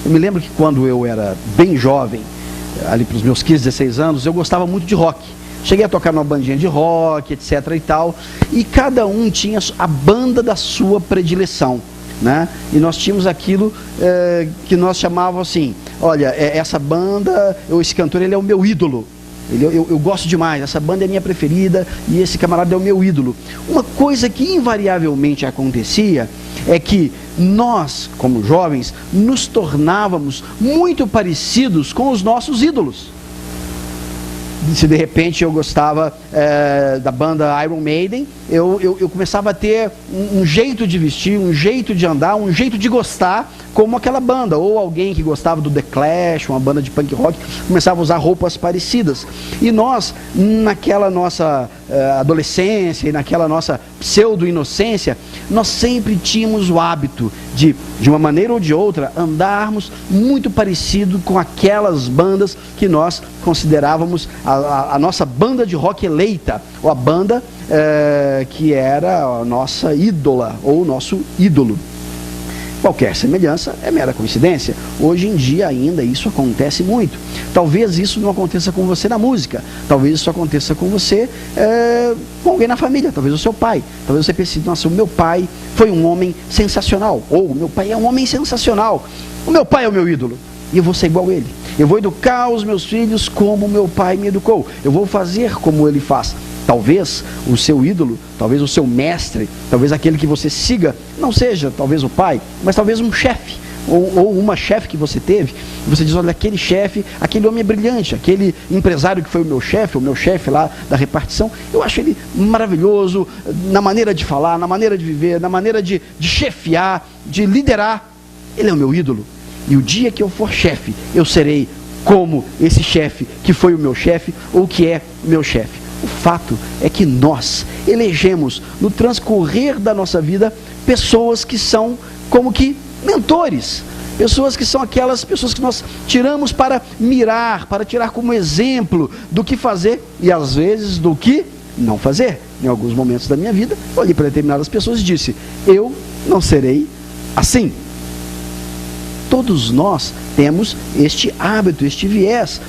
Eu me lembro que quando eu era bem jovem, ali para os meus 15, 16 anos, eu gostava muito de rock. Cheguei a tocar numa bandinha de rock, etc. e tal, e cada um tinha a banda da sua predileção, né? E nós tínhamos aquilo que nós chamávamos assim, olha, essa banda, esse cantor, ele é o meu ídolo. Eu gosto demais, essa banda é minha preferida e esse camarada é o meu ídolo. Uma coisa que invariavelmente acontecia é que nós, como jovens, nos tornávamos muito parecidos com os nossos ídolos. Se de repente eu gostava da banda Iron Maiden, eu começava a ter um jeito de vestir, um jeito de andar, um jeito de gostar como aquela banda. Ou alguém que gostava do The Clash, uma banda de punk rock, começava a usar roupas parecidas. E nós, naquela nossa adolescência e naquela nossa pseudo-inocência, nós sempre tínhamos o hábito de uma maneira ou de outra, andarmos muito parecido com aquelas bandas que nós considerávamos a nossa banda de rock eleita, ou a banda que era a nossa ídola, ou o nosso ídolo. Qualquer semelhança é mera coincidência. Hoje em dia ainda isso acontece muito. Talvez isso não aconteça com você na música. Talvez isso aconteça com você com alguém na família. Talvez o seu pai. Talvez você pense, nossa, o meu pai foi um homem sensacional. Ou o meu pai é um homem sensacional. O meu pai é o meu ídolo. E eu vou ser igual a ele. Eu vou educar os meus filhos como meu pai me educou. Eu vou fazer como ele faz. Talvez o seu ídolo, talvez o seu mestre, talvez aquele que você siga, não seja talvez o pai, mas talvez um chefe, ou uma chefe que você teve. Você diz, olha, aquele chefe, aquele homem é brilhante, aquele empresário que foi o meu chefe lá da repartição, eu acho ele maravilhoso, na maneira de falar, na maneira de viver, na maneira de chefiar, de liderar. Ele é o meu ídolo. E o dia que eu for chefe, eu serei como esse chefe que foi o meu chefe, ou que é o meu chefe. O fato é que nós elegemos, no transcorrer da nossa vida, pessoas que são como que mentores. Pessoas que são aquelas pessoas que nós tiramos para mirar, para tirar como exemplo do que fazer e às vezes do que não fazer. Em alguns momentos da minha vida, eu olhei para determinadas pessoas e disse, eu não serei assim. Todos nós temos este hábito, este viés.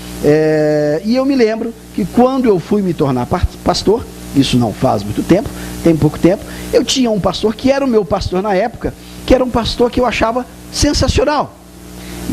E eu me lembro que quando eu fui me tornar pastor, isso não faz muito tempo, tem pouco tempo, eu tinha um pastor que era o meu pastor na época, que era um pastor que eu achava sensacional.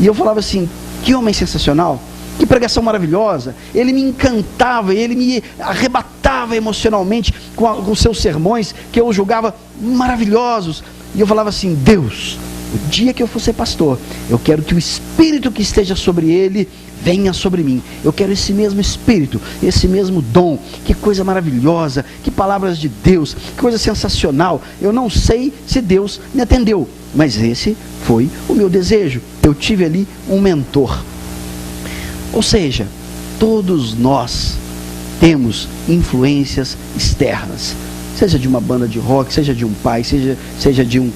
E eu falava assim, que homem sensacional, que pregação maravilhosa, ele me encantava, ele me arrebatava emocionalmente com os seus sermões, que eu julgava maravilhosos. E eu falava assim, Deus, o dia que eu for ser pastor, eu quero que o Espírito que esteja sobre ele venha sobre mim. Eu quero esse mesmo Espírito, esse mesmo dom. Que coisa maravilhosa, que palavras de Deus, que coisa sensacional. Eu não sei se Deus me atendeu, mas esse foi o meu desejo. Eu tive ali um mentor. Ou seja, todos nós temos influências externas. Seja de uma banda de rock, seja de um pai, seja de um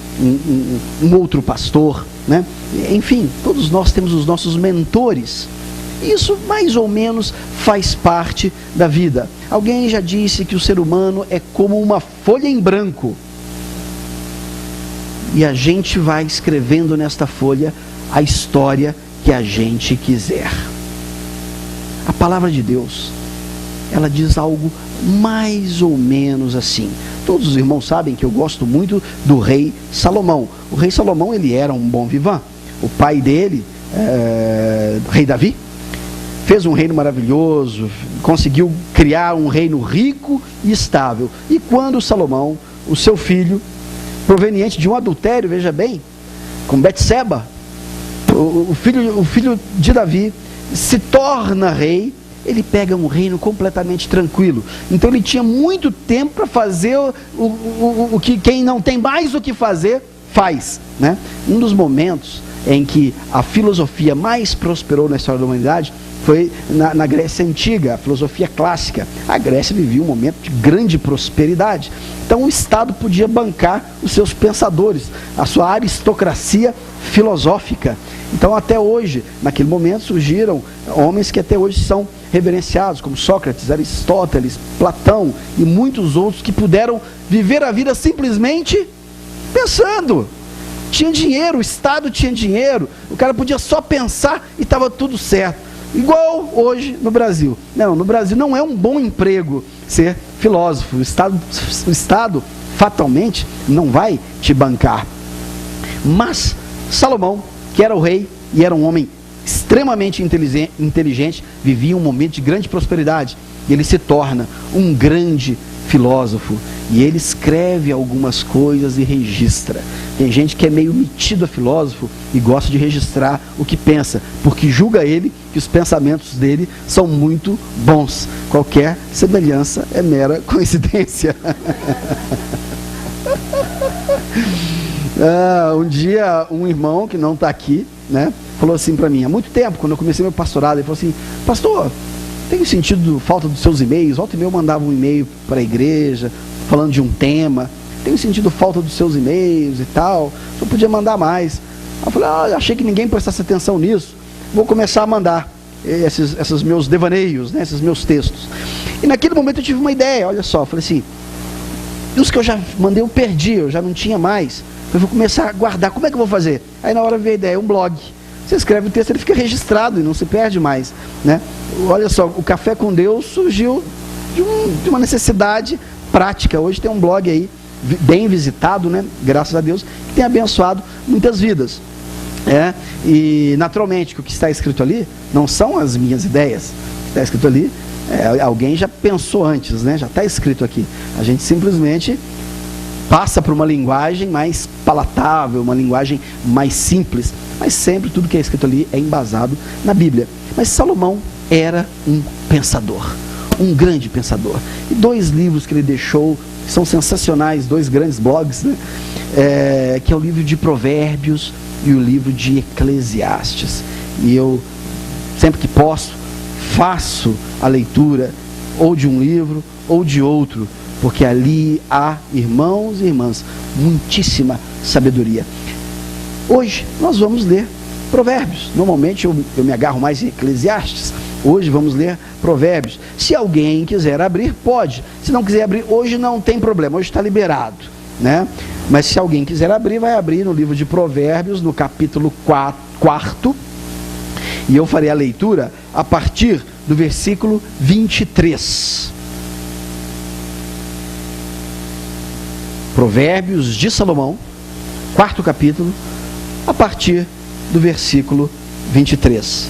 outro pastor, né? Enfim, todos nós temos os nossos mentores. Isso mais ou menos faz parte da vida. Alguém já disse que o ser humano é como uma folha em branco. E a gente vai escrevendo nesta folha a história que a gente quiser. A palavra de Deus, ela diz algo mais ou menos assim. Todos os irmãos sabem que eu gosto muito do rei Salomão. O rei Salomão, ele era um bom vivant. O pai dele, o rei Davi, fez um reino maravilhoso, conseguiu criar um reino rico e estável. E quando Salomão, o seu filho, proveniente de um adultério, veja bem, com Betseba, o filho de Davi, se torna rei, ele pega um reino completamente tranquilo. Então ele tinha muito tempo para fazer o que quem não tem mais o que fazer, faz, né? Um dos momentos em que a filosofia mais prosperou na história da humanidade foi na Grécia Antiga, a filosofia clássica. A Grécia vivia um momento de grande prosperidade. Então o Estado podia bancar os seus pensadores, a sua aristocracia filosófica. Então até hoje, naquele momento, surgiram homens que até hoje são reverenciados, como Sócrates, Aristóteles, Platão e muitos outros que puderam viver a vida simplesmente pensando. Tinha dinheiro, o Estado tinha dinheiro, o cara podia só pensar e estava tudo certo. Igual hoje no Brasil. Não, no Brasil não é um bom emprego ser filósofo. O Estado fatalmente não vai te bancar. Mas Salomão, que era o rei e era um homem extremamente inteligente, vivia um momento de grande prosperidade. E ele se torna um grande filósofo. E ele escreve algumas coisas e registra. Tem gente que é meio metido a filósofo e gosta de registrar o que pensa, porque julga ele que os pensamentos dele são muito bons. Qualquer semelhança é mera coincidência. Um dia, um irmão que não está aqui, né, falou assim para mim, há muito tempo, quando eu comecei meu pastorado, ele falou assim: pastor, tem sentido falta dos seus e-mails? Volta e meia eu mandava um e-mail para a igreja, falando de um tema, tem sentido falta dos seus e-mails e tal, o senhor podia mandar mais. Eu falei, achei que ninguém prestasse atenção nisso, vou começar a mandar esses meus devaneios, né, esses meus textos. E naquele momento eu tive uma ideia, olha só, eu falei assim, os que eu já mandei eu perdi, eu já não tinha mais, eu vou começar a guardar, como é que eu vou fazer? Aí na hora veio a ideia, um blog. Você escreve o texto, ele fica registrado e não se perde mais, né? Olha só, o Café com Deus surgiu de uma necessidade prática. Hoje tem um blog aí, bem visitado, né? Graças a Deus, que tem abençoado muitas vidas. E naturalmente, que o que está escrito ali não são as minhas ideias. O que está escrito ali, alguém já pensou antes, né? Já está escrito aqui. A gente simplesmente passa por uma linguagem mais palatável, uma linguagem mais simples, mas sempre tudo que é escrito ali é embasado na Bíblia. Mas Salomão era um pensador, um grande pensador. E 2 livros que ele deixou, que são sensacionais, 2 grandes blogs, né? Que é o livro de Provérbios e o livro de Eclesiastes. E eu, sempre que posso, faço a leitura ou de um livro ou de outro, porque ali há, irmãos e irmãs, muitíssima sabedoria. Hoje nós vamos ler Provérbios. Normalmente eu me agarro mais em Eclesiastes. Hoje vamos ler Provérbios. Se alguém quiser abrir, pode. Se não quiser abrir, hoje não tem problema, hoje está liberado, né? Mas se alguém quiser abrir, vai abrir no livro de Provérbios, no capítulo 4, e eu farei a leitura a partir do versículo 23. Provérbios de Salomão, 4º capítulo, a partir do versículo 23.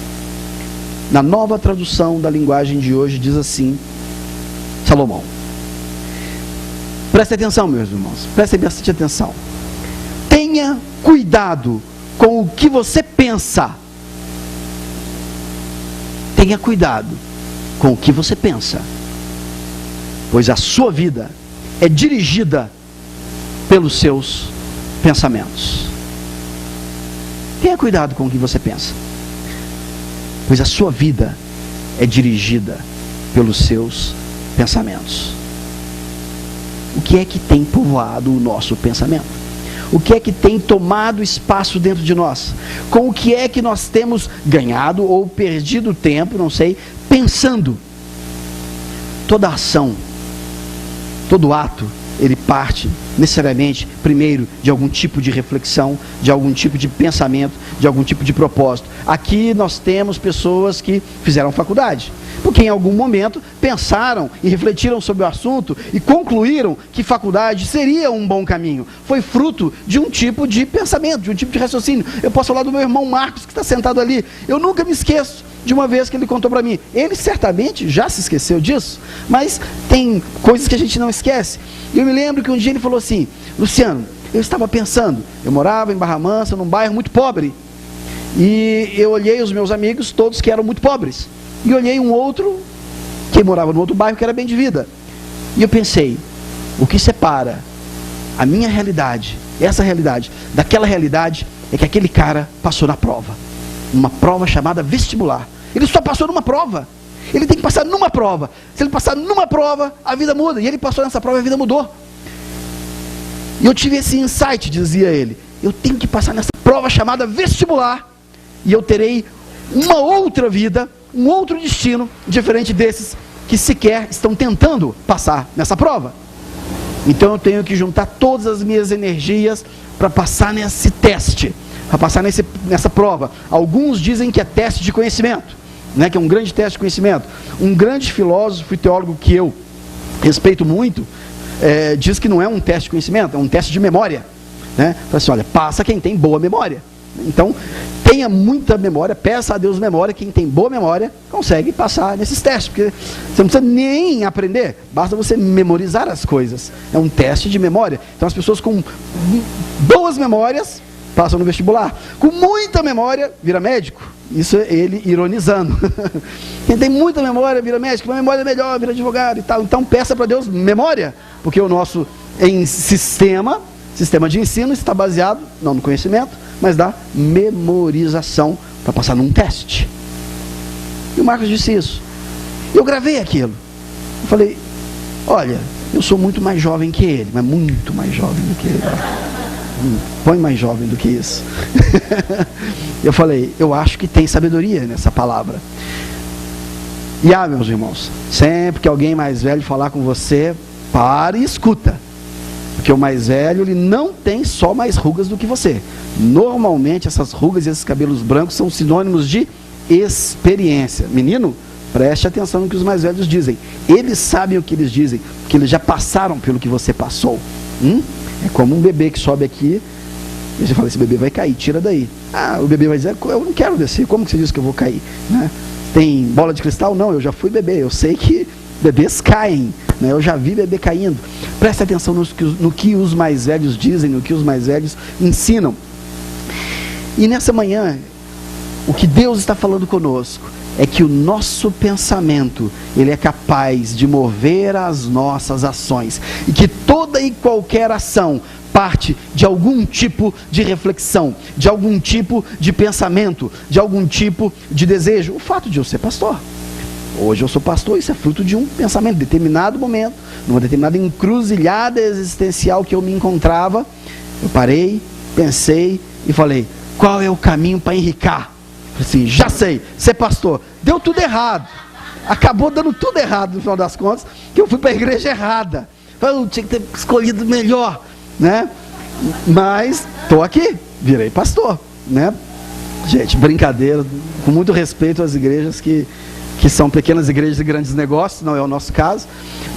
Na nova tradução da linguagem de hoje diz assim, Salomão. Preste atenção, meus irmãos, prestem bastante atenção. Tenha cuidado com o que você pensa. Tenha cuidado com o que você pensa, pois a sua vida é dirigida pelos seus pensamentos. Tenha cuidado com o que você pensa, pois a sua vida é dirigida pelos seus pensamentos. O que é que tem povoado o nosso pensamento? O que é que tem tomado espaço dentro de nós? Com o que é que nós temos ganhado ou perdido tempo, não sei, pensando? Toda ação, todo ato, ele parte necessariamente, primeiro, de algum tipo de reflexão, de algum tipo de pensamento, de algum tipo de propósito. Aqui nós temos pessoas que fizeram faculdade, porque em algum momento pensaram e refletiram sobre o assunto e concluíram que faculdade seria um bom caminho. Foi fruto de um tipo de pensamento, de um tipo de raciocínio. Eu posso falar do meu irmão Marcos, que está sentado ali. Eu nunca me esqueço de uma vez que ele contou para mim. Ele certamente já se esqueceu disso, mas tem coisas que a gente não esquece. E eu me lembro que um dia ele falou assim, Luciano, eu estava pensando, eu morava em Barra Mansa, num bairro muito pobre, e eu olhei os meus amigos, todos que eram muito pobres, e olhei um outro, que morava no outro bairro, que era bem de vida, e eu pensei, o que separa a minha realidade, essa realidade, daquela realidade, é que aquele cara passou na prova, uma prova chamada vestibular. Ele só passou numa prova. Ele tem que passar numa prova. Se ele passar numa prova, a vida muda. E ele passou nessa prova e a vida mudou. E eu tive esse insight, dizia ele. Eu tenho que passar nessa prova chamada vestibular. E eu terei uma outra vida, um outro destino, diferente desses que sequer estão tentando passar nessa prova. Então eu tenho que juntar todas as minhas energias para passar nesse teste, para passar nessa prova. Alguns dizem que é teste de conhecimento, né, que é um grande teste de conhecimento. Um grande filósofo e teólogo que eu respeito muito, diz que não é um teste de conhecimento, é um teste de memória, né? Fala assim, olha, passa quem tem boa memória. Então, tenha muita memória, peça a Deus memória. Quem tem boa memória consegue passar nesses testes, porque você não precisa nem aprender, basta você memorizar as coisas. É um teste de memória. Então, as pessoas com boas memórias passam no vestibular. Com muita memória, vira médico. Isso é ele ironizando. Quem tem muita memória vira médico, uma memória melhor, vira advogado e tal. Então, peça para Deus memória, porque o nosso sistema de ensino está baseado, não no conhecimento, mas da memorização para passar num teste. E o Marcos disse isso. Eu gravei aquilo. Eu falei, olha, eu sou muito mais jovem que ele, mas muito mais jovem do que ele. Põe mais jovem do que isso. Eu falei, eu acho que tem sabedoria nessa palavra. E meus irmãos, sempre que alguém mais velho falar com você, pare e escuta. Porque o mais velho, ele não tem só mais rugas do que você. Normalmente essas rugas e esses cabelos brancos são sinônimos de experiência. Menino, preste atenção no que os mais velhos dizem. Eles sabem o que eles dizem, porque eles já passaram pelo que você passou. É como um bebê que sobe aqui, e você fala, esse bebê vai cair, tira daí. O bebê vai dizer, eu não quero descer, como que você diz que eu vou cair? Né? Tem bola de cristal? Não, eu já fui bebê, eu sei que bebês caem, né? Eu já vi bebê caindo. Preste atenção no que os mais velhos dizem, no que os mais velhos ensinam. E nessa manhã, o que Deus está falando conosco é que o nosso pensamento, ele é capaz de mover as nossas ações, e que toda e qualquer ação parte de algum tipo de reflexão, de algum tipo de pensamento, de algum tipo de desejo. O fato de eu ser pastor, hoje eu sou pastor, isso é fruto de um pensamento, em determinado momento, numa determinada encruzilhada existencial que eu me encontrava, eu parei, pensei e falei, qual é o caminho para enricar? Assim, já sei, ser pastor. Deu tudo errado, acabou dando tudo errado no final das contas, que eu fui para a igreja errada. Eu tinha que ter escolhido melhor, né? Mas estou aqui, virei pastor, né? Gente, brincadeira, com muito respeito às igrejas que são pequenas igrejas de grandes negócios, não é o nosso caso,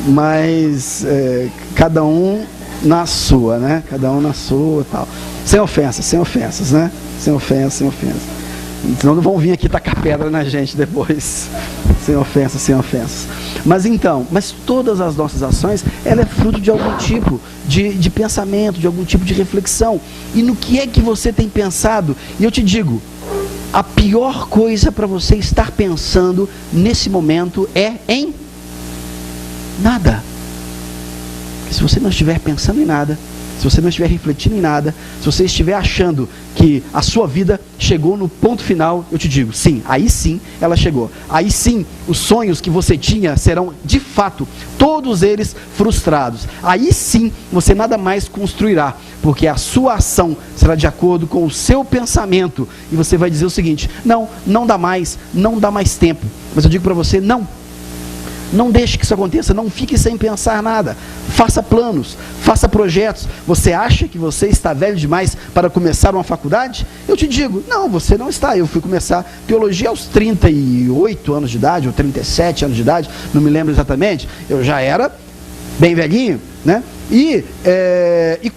mas cada um na sua, né? Cada um na sua, tal. Sem ofensas, né? Sem ofensas. Senão não vão vir aqui tacar pedra na gente depois. Sem ofensas. Mas todas as nossas ações, ela é fruto de algum tipo de pensamento, de algum tipo de reflexão. E no que é que você tem pensado? E eu te digo, a pior coisa para você estar pensando nesse momento é em nada. Porque se você não estiver pensando em nada, se você não estiver refletindo em nada, se você estiver achando que a sua vida chegou no ponto final, eu te digo, sim, aí sim ela chegou. Aí sim, os sonhos que você tinha serão, de fato, todos eles frustrados. Aí sim, você nada mais construirá, porque a sua ação será de acordo com o seu pensamento. E você vai dizer o seguinte, não dá mais tempo. Mas eu digo para você, não deixe que isso aconteça, não fique sem pensar nada. Faça planos, faça projetos. Você acha que você está velho demais para começar uma faculdade? Eu te digo, não, você não está. Eu fui começar teologia aos 38 anos de idade, ou 37 anos de idade, não me lembro exatamente. Eu já era bem velhinho, né? E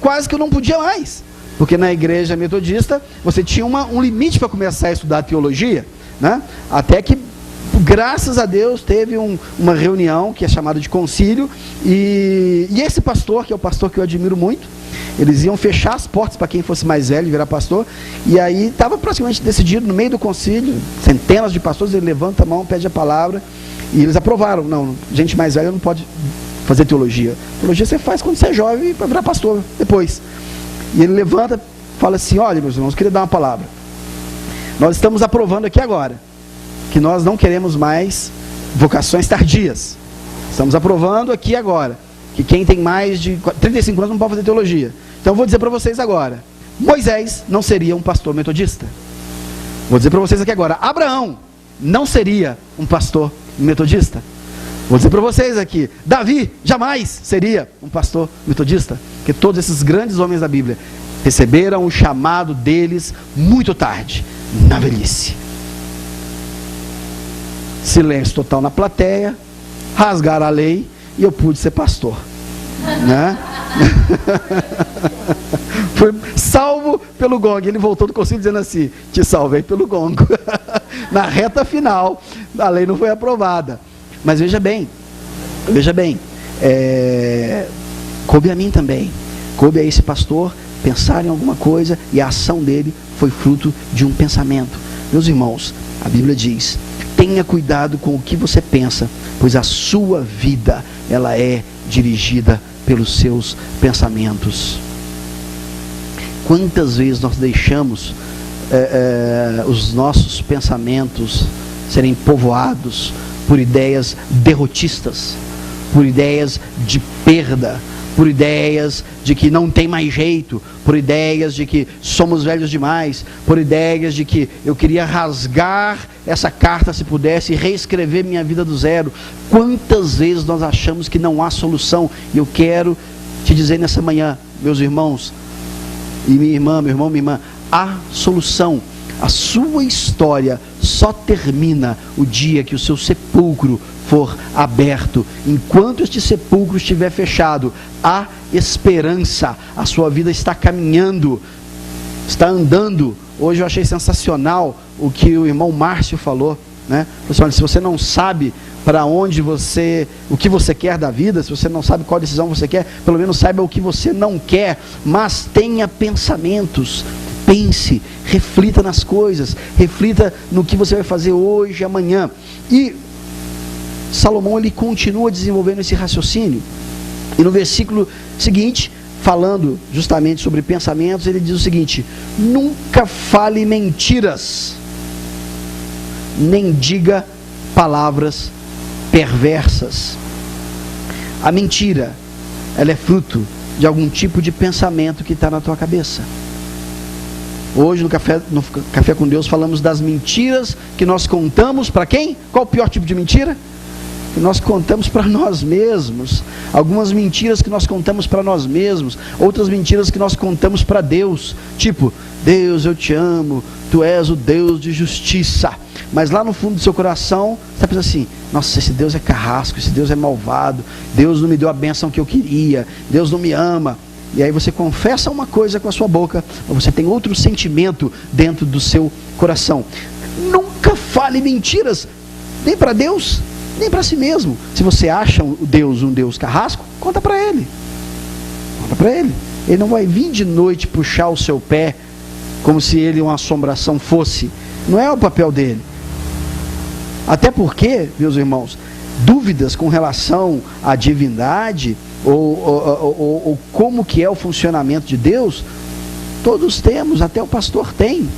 quase que eu não podia mais. Porque na igreja metodista, você tinha um limite para começar a estudar teologia, né? Até que, graças a Deus, teve uma reunião que é chamada de concílio, e esse pastor, que é o pastor que eu admiro muito, eles iam fechar as portas para quem fosse mais velho virar pastor, e aí estava praticamente decidido, no meio do concílio, centenas de pastores, ele levanta a mão, pede a palavra, e eles aprovaram, não, gente mais velha não pode fazer teologia. Teologia você faz quando você é jovem para virar pastor, depois. E ele levanta, fala assim, olha meus irmãos, eu queria dar uma palavra. Nós estamos aprovando aqui agora que nós não queremos mais vocações tardias. Estamos aprovando aqui agora que quem tem mais de 35 anos não pode fazer teologia. Então eu vou dizer para vocês agora, Moisés não seria um pastor metodista. Vou dizer para vocês aqui agora, Abraão não seria um pastor metodista. Vou dizer para vocês aqui, Davi jamais seria um pastor metodista. Porque todos esses grandes homens da Bíblia Receberam o chamado deles muito tarde, na velhice. Silêncio total na plateia, rasgaram a lei e eu pude ser pastor, né? Foi salvo pelo gongo. Ele voltou do concílio dizendo assim: te salvei pelo gongo. Na reta final, a lei não foi aprovada. Mas veja bem, coube a mim também, coube a esse pastor pensar em alguma coisa, e a ação dele foi fruto de um pensamento. Meus irmãos, a Bíblia diz: tenha cuidado com o que você pensa, pois a sua vida, ela é dirigida pelos seus pensamentos. Quantas vezes nós deixamos os nossos pensamentos serem povoados por ideias derrotistas, por ideias de perda, por ideias de que não tem mais jeito, por ideias de que somos velhos demais, por ideias de que eu queria rasgar essa carta se pudesse e reescrever minha vida do zero. Quantas vezes nós achamos que não há solução? E eu quero te dizer nessa manhã, meus irmãos e minha irmã, meu irmão, minha irmã, há solução. A sua história só termina o dia que o seu sepulcro for aberto. Enquanto este sepulcro estiver fechado, há esperança. A sua vida está caminhando, está andando. Hoje eu achei sensacional o que o irmão Márcio falou, né? Pessoal, se você não sabe para onde o que você quer da vida, se você não sabe qual decisão você quer, pelo menos saiba o que você não quer, mas tenha pensamentos. Pense, reflita nas coisas, reflita no que você vai fazer hoje e amanhã. E Salomão, ele continua desenvolvendo esse raciocínio, e no versículo seguinte, falando justamente sobre pensamentos, ele diz o seguinte: nunca fale mentiras, nem diga palavras perversas. A mentira, ela é fruto de algum tipo de pensamento que está na tua cabeça. Hoje no Café com Deus falamos das mentiras que nós contamos para quem? Qual o pior tipo de mentira? Que nós contamos para nós mesmos. Algumas mentiras que nós contamos para nós mesmos, outras mentiras que nós contamos para Deus, tipo: Deus, eu te amo, tu és o Deus de justiça. Mas lá no fundo do seu coração, você pensa assim: nossa, esse Deus é carrasco, esse Deus é malvado, Deus não me deu a bênção que eu queria, Deus não me ama. E aí você confessa uma coisa com a sua boca, mas você tem outro sentimento dentro do seu coração. Nunca fale mentiras, nem para Deus, nem para si mesmo. Se você acha um Deus carrasco, conta para Ele. Conta para Ele. Ele não vai vir de noite puxar o seu pé, como se Ele uma assombração fosse. Não é o papel dele. Até porque, meus irmãos, dúvidas com relação à divindade, ou como que é o funcionamento de Deus, todos temos, até o pastor tem.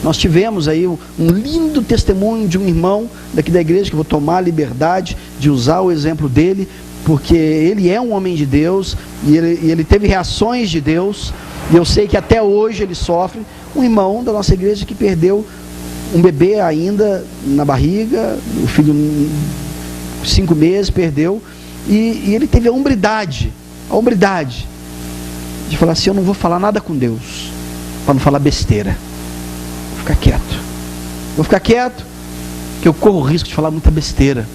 Nós tivemos aí um lindo testemunho de um irmão daqui da igreja, que eu vou tomar a liberdade de usar o exemplo dele, porque ele é um homem de Deus, e ele teve reações de Deus, e eu sei que até hoje ele sofre. Um irmão da nossa igreja que perdeu um bebê ainda na barriga, o filho 5 meses, perdeu, e ele teve a hombridade de falar assim: eu não vou falar nada com Deus, para não falar besteira, vou ficar quieto, que eu corro o risco de falar muita besteira.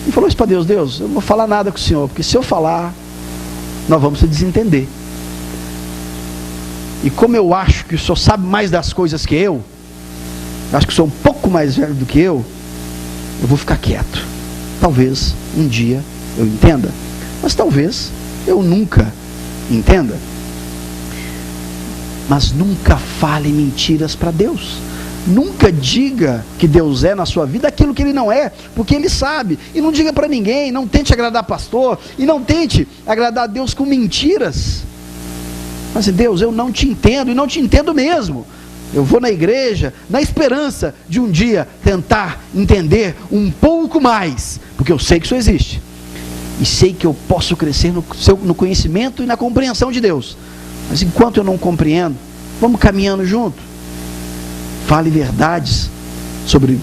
E falou isso para Deus: Deus, eu não vou falar nada com o Senhor, porque se eu falar, nós vamos se desentender. E como eu acho que o Senhor sabe mais das coisas que eu acho que o Senhor é um pouco mais velho do que eu vou ficar quieto. Talvez um dia eu entenda, mas talvez eu nunca entenda. Mas nunca fale mentiras para Deus. Nunca diga que Deus é na sua vida aquilo que Ele não é, porque Ele sabe. E não diga para ninguém, não tente agradar pastor, e não tente agradar a Deus com mentiras. Mas Deus, eu não te entendo, e não te entendo mesmo. Eu vou na igreja na esperança de um dia tentar entender um pouco mais, porque eu sei que isso existe, e sei que eu posso crescer no conhecimento e na compreensão de Deus. Mas enquanto eu não compreendo, vamos caminhando junto. Fale verdades sobre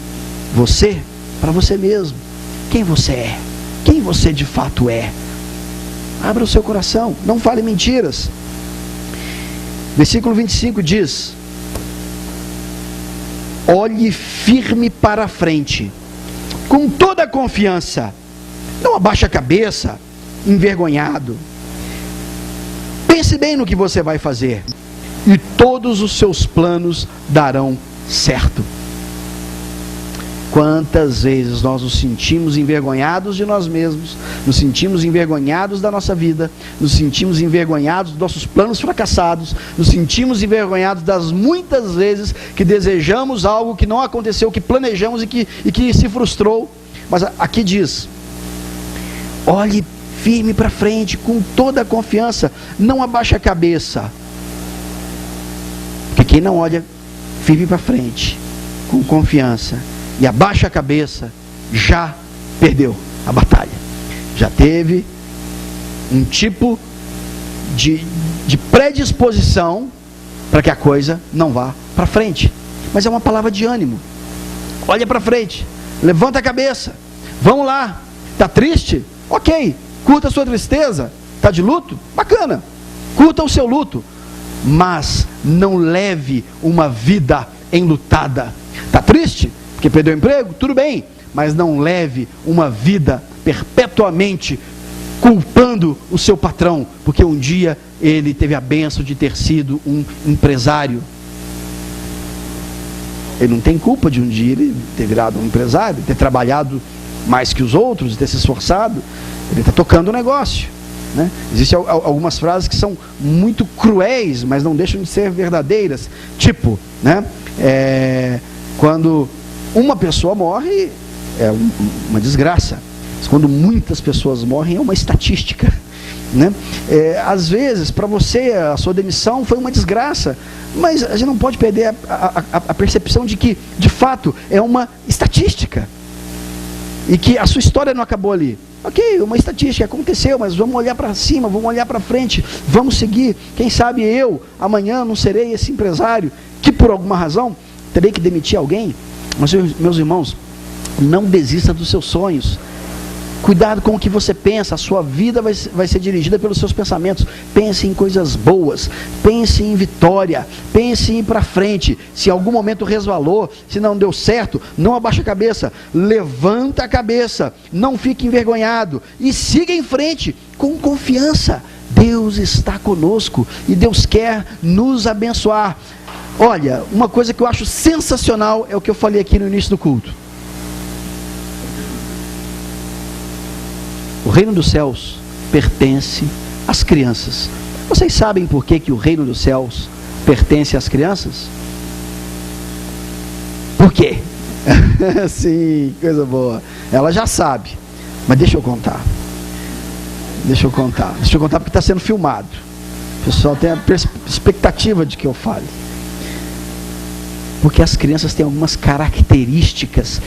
você, para você mesmo. Quem você é, quem você de fato é. Abra o seu coração, não fale mentiras. Versículo 25 diz: olhe firme para a frente, com toda a confiança, não abaixe a cabeça, envergonhado. Pense bem no que você vai fazer, e todos os seus planos darão certo. Quantas vezes nós nos sentimos envergonhados de nós mesmos, nos sentimos envergonhados da nossa vida, nos sentimos envergonhados dos nossos planos fracassados, nos sentimos envergonhados das muitas vezes que desejamos algo que não aconteceu, que planejamos e que se frustrou. Mas aqui diz: olhe firme para frente, com toda a confiança, não abaixe a cabeça. Porque quem não olha firme para frente, com confiança, e abaixa a cabeça, já perdeu a batalha. Já teve um tipo de predisposição para que a coisa não vá para frente. Mas é uma palavra de ânimo. Olha para frente, levanta a cabeça, vamos lá. Está triste? Ok, curta a sua tristeza. Está de luto? Bacana, curta o seu luto. Mas não leve uma vida enlutada. Está triste? Porque perdeu o emprego? Tudo bem, mas não leve uma vida perpetuamente culpando o seu patrão, porque um dia ele teve a bênção de ter sido um empresário. Ele não tem culpa de um dia ele ter virado um empresário, ter trabalhado mais que os outros, ter se esforçado. Ele está tocando o negócio, né? Existem algumas frases que são muito cruéis, mas não deixam de ser verdadeiras. Tipo, né? Quando uma pessoa morre, é uma desgraça. Mas quando muitas pessoas morrem, é uma estatística, né? Às vezes, para você, a sua demissão foi uma desgraça, mas a gente não pode perder a percepção de que, de fato, é uma estatística. E que a sua história não acabou ali. Ok, uma estatística, aconteceu, mas vamos olhar para cima, vamos olhar para frente, vamos seguir. Quem sabe eu, amanhã, não serei esse empresário que, por alguma razão, terei que demitir alguém. Mas, meus irmãos, não desista dos seus sonhos. Cuidado com o que você pensa. A sua vida vai ser dirigida pelos seus pensamentos. Pense em coisas boas, pense em vitória, pense em ir para frente. Se em algum momento resvalou, se não deu certo, não abaixe a cabeça, levanta a cabeça, não fique envergonhado e siga em frente com confiança. Deus está conosco e Deus quer nos abençoar. Olha, uma coisa que eu acho sensacional é o que eu falei aqui no início do culto. O reino dos céus pertence às crianças. Vocês sabem por que o reino dos céus pertence às crianças? Por quê? Sim, coisa boa. Ela já sabe, mas deixa eu contar. Deixa eu contar porque está sendo filmado. O pessoal tem a expectativa de que eu fale. Porque as crianças têm algumas características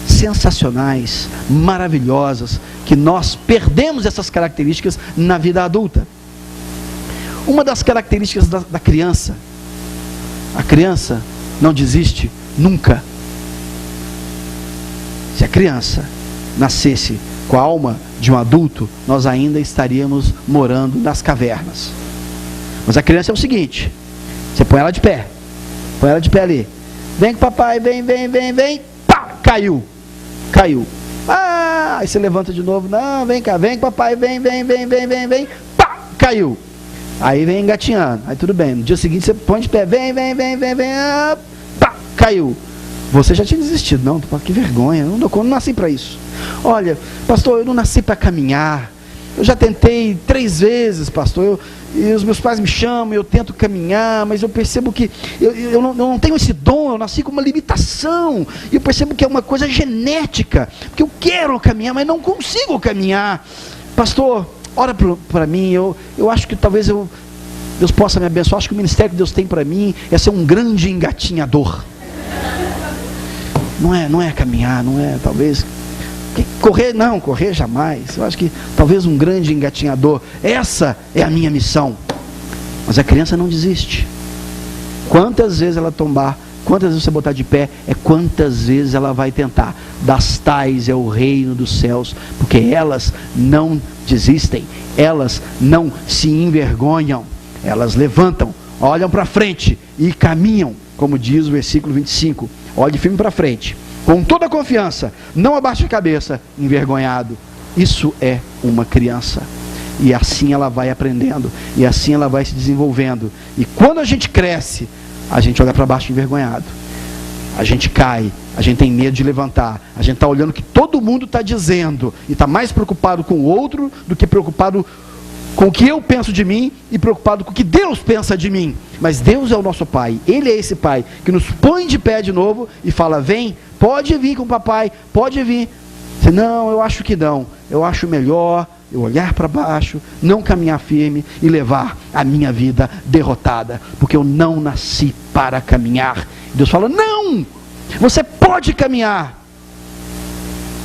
sensacionais, maravilhosas, que nós perdemos essas características na vida adulta. Uma das características da criança, a criança não desiste nunca. Se a criança nascesse com a alma de um adulto, nós ainda estaríamos morando nas cavernas. Mas a criança é o seguinte: você põe ela de pé, ali, vem com papai, vem, pá, caiu, aí você levanta de novo, não, vem cá, vem com papai, vem, pá, caiu, aí vem engatinhando, aí tudo bem, no dia seguinte você põe de pé, vem, pá, caiu, você já tinha desistido, não, que vergonha, eu não nasci para isso. Olha, pastor, eu não nasci para caminhar, eu já tentei 3 vezes, pastor, e os meus pais me chamam, eu tento caminhar, mas eu percebo que eu não tenho esse dom, eu nasci com uma limitação, e eu percebo que é uma coisa genética, porque eu quero caminhar, mas não consigo caminhar. Pastor, ora para mim, eu acho que talvez Deus possa me abençoar, acho que o ministério que Deus tem para mim é ser um grande engatinhador. Não é caminhar, não é, talvez... Correr jamais. Eu acho que talvez um grande engatinhador. Essa é a minha missão. Mas a criança não desiste. Quantas vezes ela tombar, quantas vezes você botar de pé, é quantas vezes ela vai tentar. Das tais é o reino dos céus, porque elas não desistem, elas não se envergonham, elas levantam, olham para frente e caminham, como diz o versículo 25, olhe firme para frente, com toda a confiança, não abaixe a cabeça, envergonhado. Isso é uma criança. E assim ela vai aprendendo, e assim ela vai se desenvolvendo. E quando a gente cresce, a gente olha para baixo envergonhado, a gente cai, a gente tem medo de levantar, a gente está olhando o que todo mundo está dizendo, e está mais preocupado com o outro, do que preocupado com o que eu penso de mim, e preocupado com o que Deus pensa de mim. Mas Deus é o nosso Pai, Ele é esse Pai, que nos põe de pé de novo, e fala, vem, pode vir com o papai, pode vir. Não, eu acho que não, eu acho melhor eu olhar para baixo, não caminhar firme e levar a minha vida derrotada, porque eu não nasci para caminhar. Deus fala, não, você pode caminhar,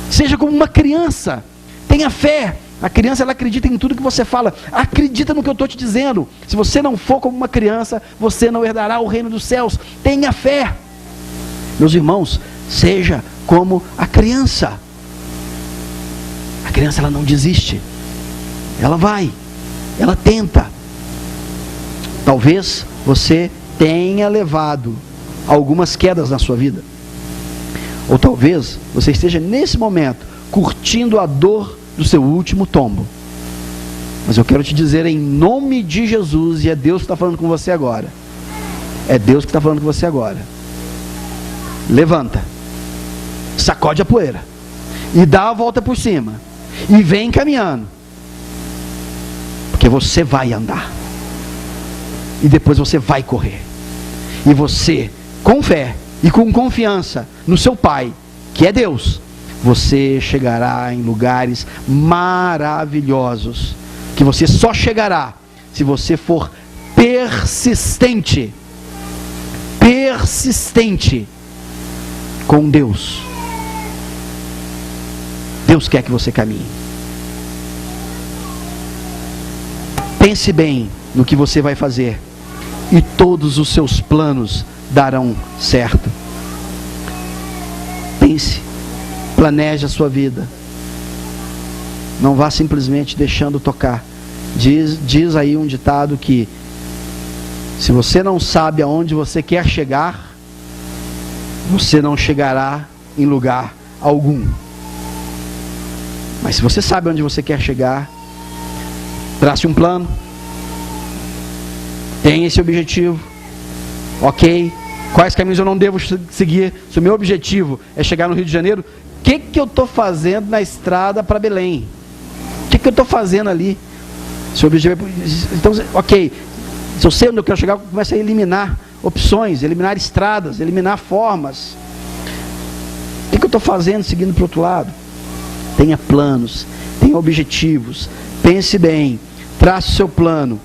seja como uma criança, tenha fé. A criança, ela acredita em tudo que você fala, acredita no que eu estou te dizendo. Se você não for como uma criança, você não herdará o reino dos céus. Tenha fé. Meus irmãos, seja como a criança. A criança, ela não desiste, ela vai, ela tenta. Talvez você tenha levado algumas quedas na sua vida, ou talvez você esteja nesse momento curtindo a dor do seu último tombo. Mas eu quero te dizer em nome de Jesus, e é Deus que está falando com você agora, é Deus que está falando com você agora, levanta, sacode a poeira e dá a volta por cima e vem caminhando, porque você vai andar, e depois você vai correr, e você, com fé e com confiança no seu Pai, que é Deus, você chegará em lugares maravilhosos, que você só chegará se você for persistente com Deus. Deus quer que você caminhe. Pense bem no que você vai fazer, e todos os seus planos darão certo. Pense, planeje a sua vida. Não vá simplesmente deixando tocar. Diz aí um ditado que se você não sabe aonde você quer chegar, você não chegará em lugar algum. Mas se você sabe onde você quer chegar, trace um plano, tenha esse objetivo, ok? Quais caminhos eu não devo seguir? Se o meu objetivo é chegar no Rio de Janeiro, o que eu estou fazendo na estrada para Belém? O que eu estou fazendo ali? Se o objetivo é... Então, ok, se eu sei onde eu quero chegar, eu começo a eliminar opções, eliminar estradas, eliminar formas. O que eu estou fazendo seguindo para o outro lado? Tenha planos, tenha objetivos, pense bem, trace o seu plano,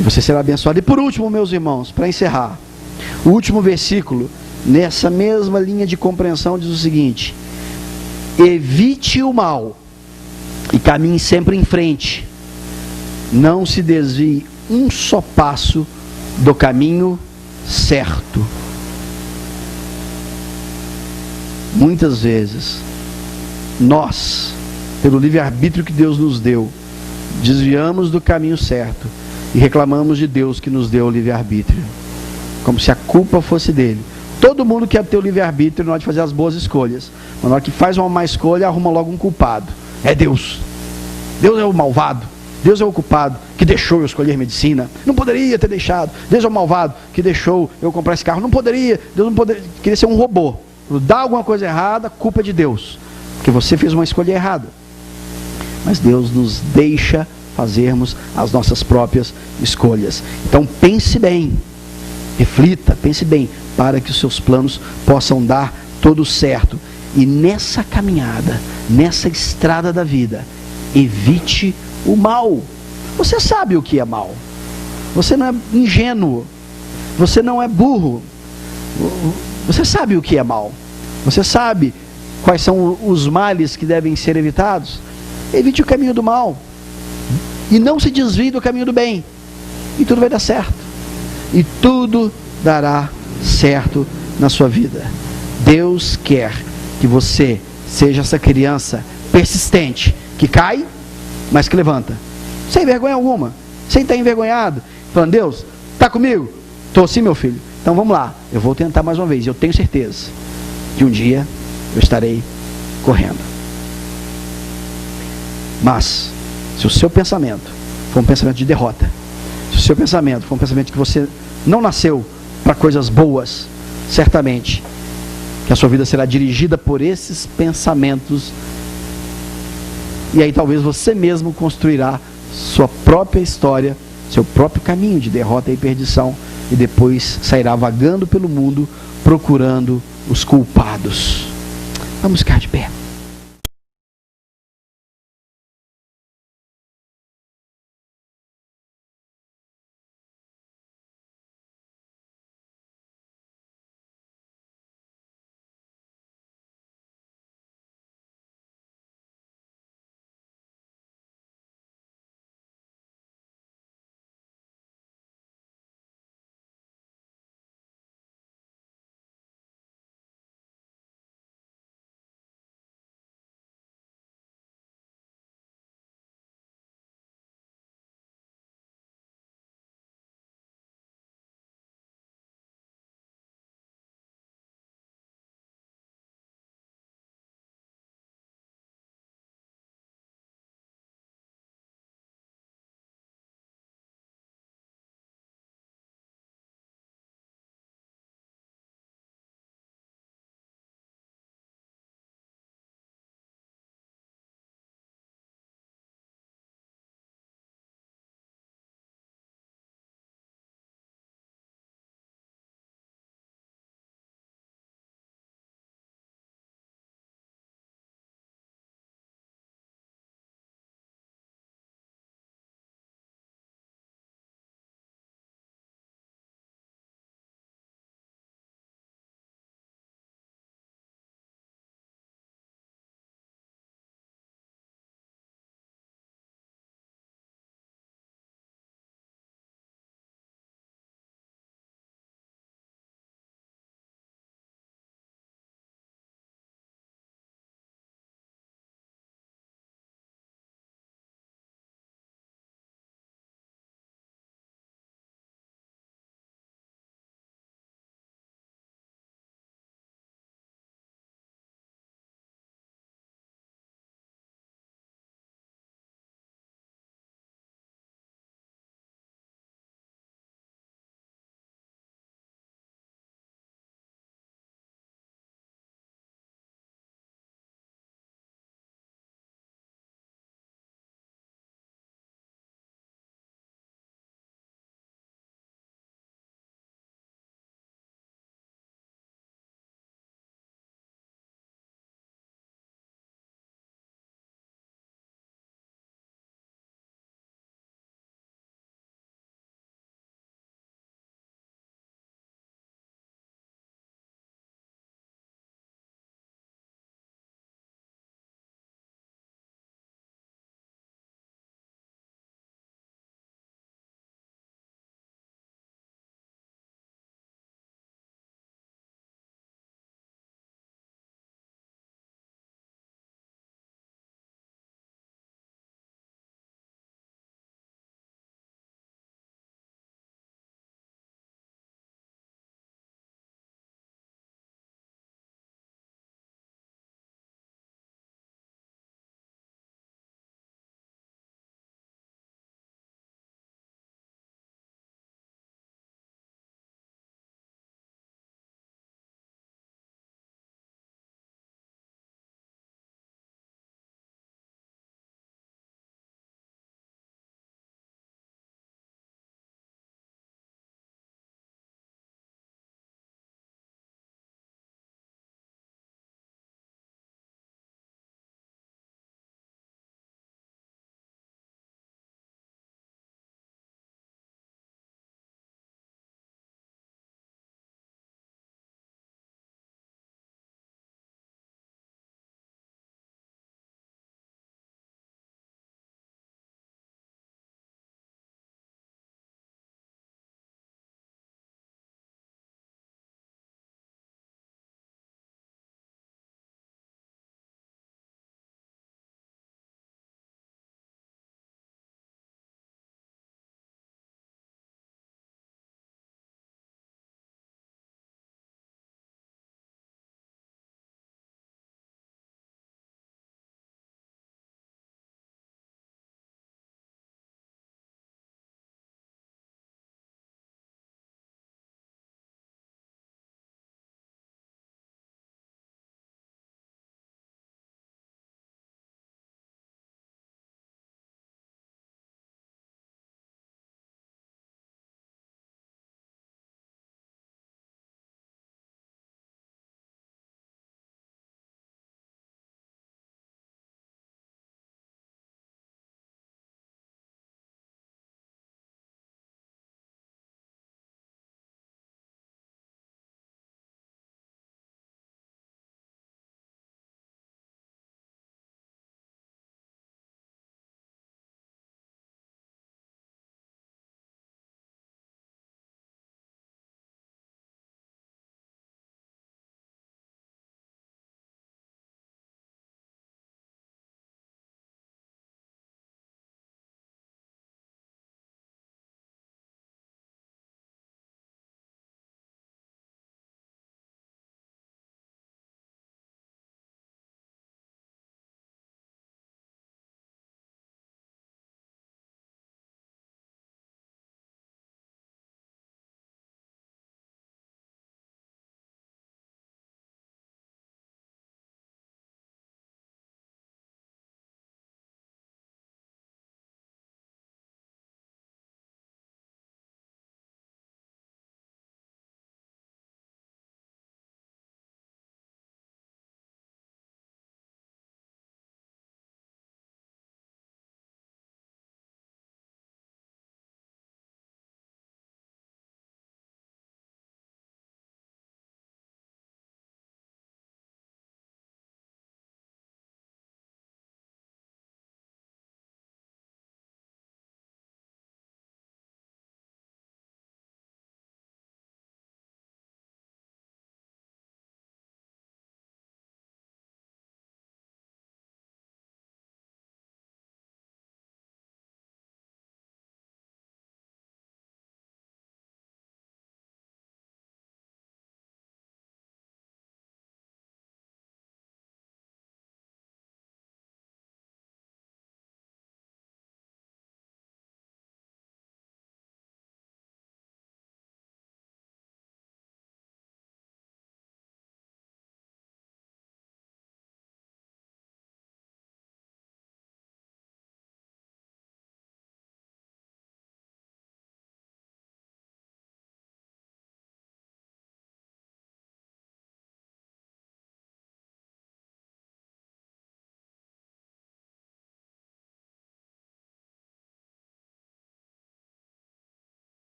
e você será abençoado. E por último, meus irmãos, para encerrar, o último versículo, nessa mesma linha de compreensão, diz o seguinte: evite o mal e caminhe sempre em frente, não se desvie um só passo do caminho certo. Muitas vezes nós, pelo livre-arbítrio que Deus nos deu, desviamos do caminho certo e reclamamos de Deus que nos deu o livre-arbítrio, como se a culpa fosse dele. Todo mundo quer ter o livre-arbítrio na hora de fazer as boas escolhas, mas na hora que faz uma má escolha, arruma logo um culpado. É Deus. Deus é o malvado, Deus é o culpado que deixou eu escolher medicina, não poderia ter deixado. Deus é o malvado que deixou eu comprar esse carro, não poderia. Deus não poderia, queria ser um robô. Dá alguma coisa errada, culpa é de Deus, porque você fez uma escolha errada. Mas Deus nos deixa fazermos as nossas próprias escolhas. Então pense bem, reflita, pense bem, para que os seus planos possam dar todo certo. E nessa caminhada, nessa estrada da vida, evite o mal. Você sabe o que é mal, você não é ingênuo, você não é burro, você sabe o que é mal, você sabe quais são os males que devem ser evitados. Evite o caminho do mal e não se desvie do caminho do bem, e tudo vai dar certo, e tudo dará certo na sua vida. Deus quer que você seja essa criança persistente, que cai, mas que levanta, sem vergonha alguma, sem estar envergonhado, falando: Deus, está comigo? Estou sim, meu filho. Então vamos lá, eu vou tentar mais uma vez. Eu tenho certeza que um dia eu estarei correndo. Mas se o seu pensamento for um pensamento de derrota, se o seu pensamento for um pensamento que você não nasceu para coisas boas, certamente que a sua vida será dirigida por esses pensamentos, e aí talvez você mesmo construirá sua própria história, seu próprio caminho de derrota e perdição, e depois sairá vagando pelo mundo procurando os culpados. Vamos ficar de pé.